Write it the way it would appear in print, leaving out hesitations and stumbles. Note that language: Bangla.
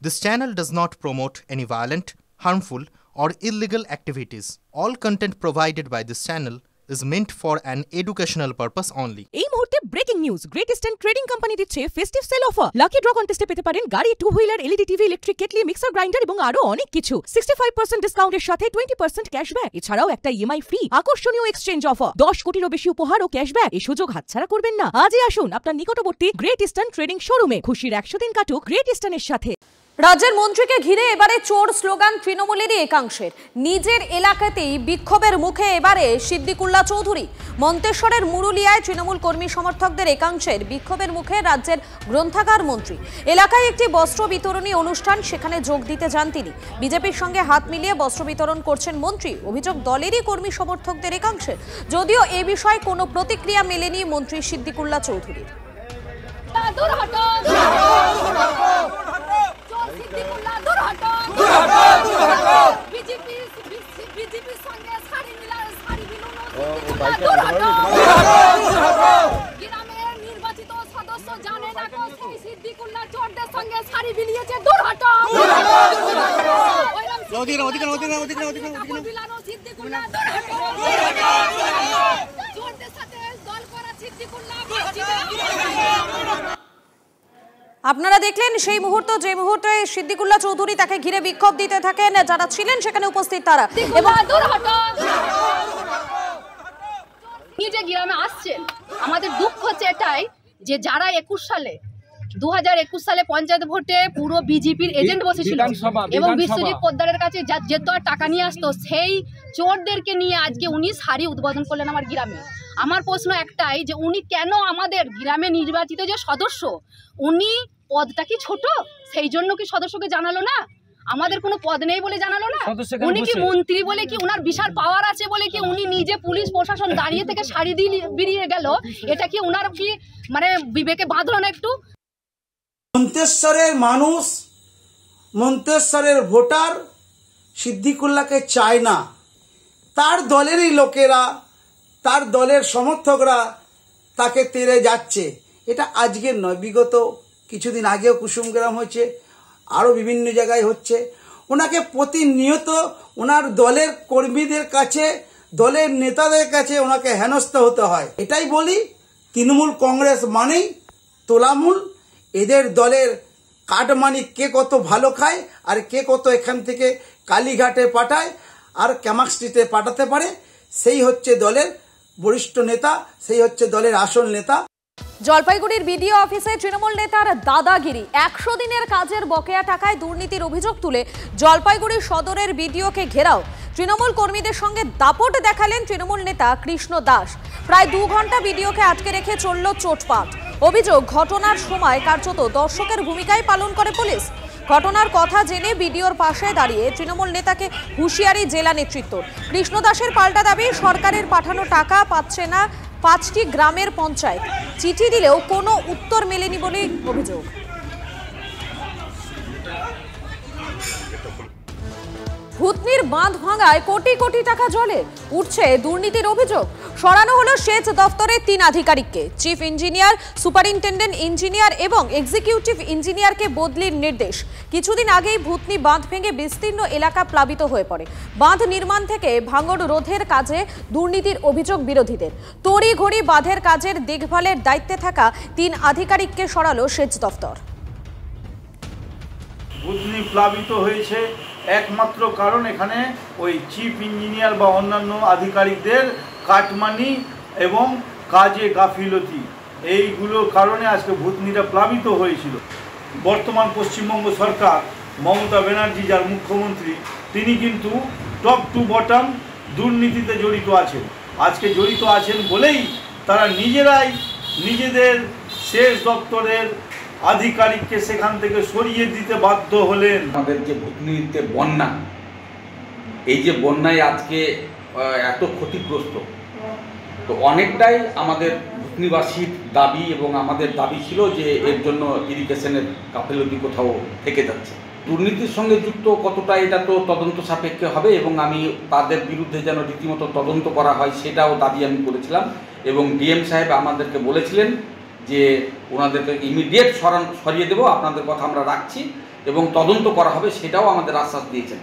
This channel does not promote any violent, harmful, or illegal activities. All content provided by this channel is meant for an educational purpose only. এই মুহূর্তে breaking news, great eastern trading company দিচ্ছে festive sale offer. Lucky draw কন্টেস্টে পেতে পারেন গাড়ি, two wheeler, LED TV, electric kettle, mixer grinder এবং আরো অনেক কিছু। 65% ডিসকাউন্টের সাথে 20% ক্যাশব্যাক, এছাড়াও একটা ইএমআই ফ্রি, আকর্ষণীয় এক্সচেঞ্জ অফার, 10 কোটিরও বেশি উপহার ও ক্যাশব্যাক। এই সুযোগ হাতছাড়া করবেন না। আজই আসুন আপনার নিকটবর্তী গ্রেট ইস্টার্ন ট্রেডিং শোরুমে। খুশির 100 দিন কাটুক গ্রেট ইস্টার্নের সাথে। রাজ্যের মন্ত্রীকে ঘিরে এবারে চোর স্লোগান তৃণমূলেরই একাংশের। নিজের এলাকাতেই বিক্ষোভের মুখে এবারে সিদ্দিকুল্লাহ চৌধুরী। মন্তেশ্বরের মুরুলিয়ায় তৃণমূল কর্মী সমর্থকদের একাংশের বিক্ষোভের মুখে রাজ্যের গ্রন্থাগার মন্ত্রী। এলাকায় একটি বস্ত্র বিতরণী অনুষ্ঠান, সেখানে যোগ দিতে যান তিনি। বিজেপির সঙ্গে হাত মিলিয়ে বস্ত্র বিতরণ করছেন মন্ত্রী। অভিযোগ দলেরই কর্মী সমর্থকদের একাংশের। যদিও এ বিষয়ে কোনো প্রতিক্রিয়া মেলেনি মন্ত্রী সিদ্দিকুল্লাহ চৌধুরীর। নির্বাচিত সদস্য জানে না সেই সিদ্দিকুল্লাহ চোরদের সঙ্গে শাড়ি বিলিয়েছে। দূর হটো। আপনারা দেখলেন সেই মুহূর্ত, যে মুহূর্তে সিদ্দিকুল্লাহ চৌধুরী তাকে ঘিরে বিক্ষোভ দিতে থাকেন। যারা ছিলেন সেখানে উপস্থিত তারা নিজে গ্রামে আসছেন। আমাদের দুঃখ হচ্ছে এটাই যে যারা 2021 সালে পঞ্চায়েত ভোটে পুরো বিজেপির এজেন্ট বসেছিল এবং বিশ্বজিৎ পোদ্দারের কাছে যেত টাকা নিয়ে আসতো, সেই চোরদেরকে নিয়ে আজকে উনি শাড়ি উদ্বোধন করলেন আমার গ্রামে। আমার প্রশ্ন একটাই যে উনি কেন আমাদের গ্রামে নির্বাচিত যে সদস্য, উনি পদটা কি ছোট, সেই জন্য কি সদস্যকে জানালো না? আমাদের কোনো পদ নেই বলে জানালো না? উনি কি মন্ত্রী বলে কি উনার বিশাল পাওয়ার আছে বলে কি উনি নিজে পুলিশ প্রশাসন দাঁড়িয়ে থেকে শাড়ি দিয়ে বেরিয়ে গেল? এটা কি উনার কি মানে বিবেকে বাঁধলো না একটু? মন্তেশ্বরের মানুষ, মন্তেশ্বরের ভোটার সিদ্দিকুল্লাহকে চায় না। তার দলেরই লোকেরা, তার দলের সমর্থকরা তাকে তেড়ে যাচ্ছে। এটা আজকের নয়, বিগত কিছুদিন আগেও কুসুমগ্রাম হয়েছে, আরও বিভিন্ন জায়গায় হচ্ছে। ওনাকে প্রতিনিয়ত ওনার দলের কর্মীদের কাছে, দলের নেতাদের কাছে ওনাকে হেনস্থ হতে হয়। এটাই বলি, তৃণমূল কংগ্রেস মানেই তোলামূল। এদের দলের কাটমানি কে কত ভালো খায় আর কে কত এখান থেকে কালীঘাটে পাঠায় আর ক্যামাক স্ট্রিটে পাঠাতে পারে, সেই হচ্ছে দলের বরিষ্ঠ নেতা, সেই হচ্ছে দলের আসল নেতা। জলপাইগুড়ির বিডিও অফিসে তৃণমূল নেতার দাদাগিরি। 100 দিনের কাজের বকেয়া টাকায় দুর্নীতির অভিযোগ তুলে জলপাইগুড়ি সদরের বিডিওকে ঘেরাও। তৃণমূল কর্মীদের সঙ্গে দাপট দেখালেন তৃণমূল নেতা কৃষ্ণ দাস। প্রায় 2 ঘন্টা বিডিওকে আটকে রেখে চলল চোটপাট। অভিযোগ, ঘটনার সময় কার্যত দর্শকের ভূমিকায় পালন করে পুলিশ। ঘটনার কথা জেনে বিডিওর পাশে দাঁড়িয়ে তৃণমূল নেতাকে হুঁশিয়ারি জেলা নেতৃত্ব। কৃষ্ণ দাসের পাল্টা দাবি, সরকারের পাঠানো টাকা পাচ্ছে না 5টি গ্রামের পঞ্চায়েত। চিঠি দিলেও কোনো উত্তর মেলেনি বলে অভিযোগ। ভূতনির বাঁধ ভাঙায় কোটি কোটি টাকা জলে, উঠছে দুর্নীতির অভিযোগ। সরানো হলো সেচ দফতরের 3 আধিকারিককে। চিফ ইঞ্জিনিয়ার, সুপারিনটেন্ডেন্ট ইঞ্জিনিয়ার এবং এক্সিকিউটিভ ইঞ্জিনিয়ারকে বদলির নির্দেশ। কিছুদিন আগেই ভূতনি বাঁধ ভেঙে বিস্তীর্ণ এলাকা প্লাবিত হয়ে পড়ে। বাঁধ নির্মাণ থেকে ভাঙন রোধের কাজে দুর্নীতির অভিযোগ বিরোধীদের। তড়িঘড়ি বাঁধের কাজের দেখভালের দায়িত্বে থাকা 3 আধিকারিককে সরালো সেচ দফতর। ভূতনি প্লাবিত হয়েছে একমাত্র কারণ এখানে ওই চিফ ইঞ্জিনিয়ার বা অন্যান্য আধিকারিকদের কাটমানি এবং কাজে গাফিলতি, এইগুলোর কারণে আজকে ভূতনিটা প্লাবিত হয়েছিল। বর্তমান পশ্চিমবঙ্গ সরকার, মমতা ব্যানার্জি যার মুখ্যমন্ত্রী, তিনি কিন্তু টপ টু বটম দুর্নীতিতে জড়িত আছেন। আজকে জড়িত আছেন বলেই তারা নিজেরাই নিজেদের সেচ দপ্তরের আধিকারিককে সেখান থেকে সরিয়ে দিতে বাধ্য হলেন। আমাদের যে ভূতনিতে বন্যা, এই যে বন্যায় আজকে এত ক্ষতিগ্রস্ত, তো অনেকটাই আমাদের ভূতনিবাসীর দাবি এবং আমাদের দাবি ছিল যে এর জন্য ইরিগেশনের গাফিলতি কোথাও থেকে যাচ্ছে। দুর্নীতির সঙ্গে যুক্ত কতটা এটা তো তদন্ত সাপেক্ষে হবে এবং আমি তাদের বিরুদ্ধে যেন রীতিমতো তদন্ত করা হয় সেটাও দাবি আমি করেছিলাম এবং ডিএম সাহেব আমাদেরকে বলেছিলেন যে ওনাদেরকে ইমিডিয়েট সরিয়ে দেবো, আপনাদের কথা আমরা রাখছি এবং তদন্ত করা হবে সেটাও আমাদের আশ্বাস দিয়েছেন।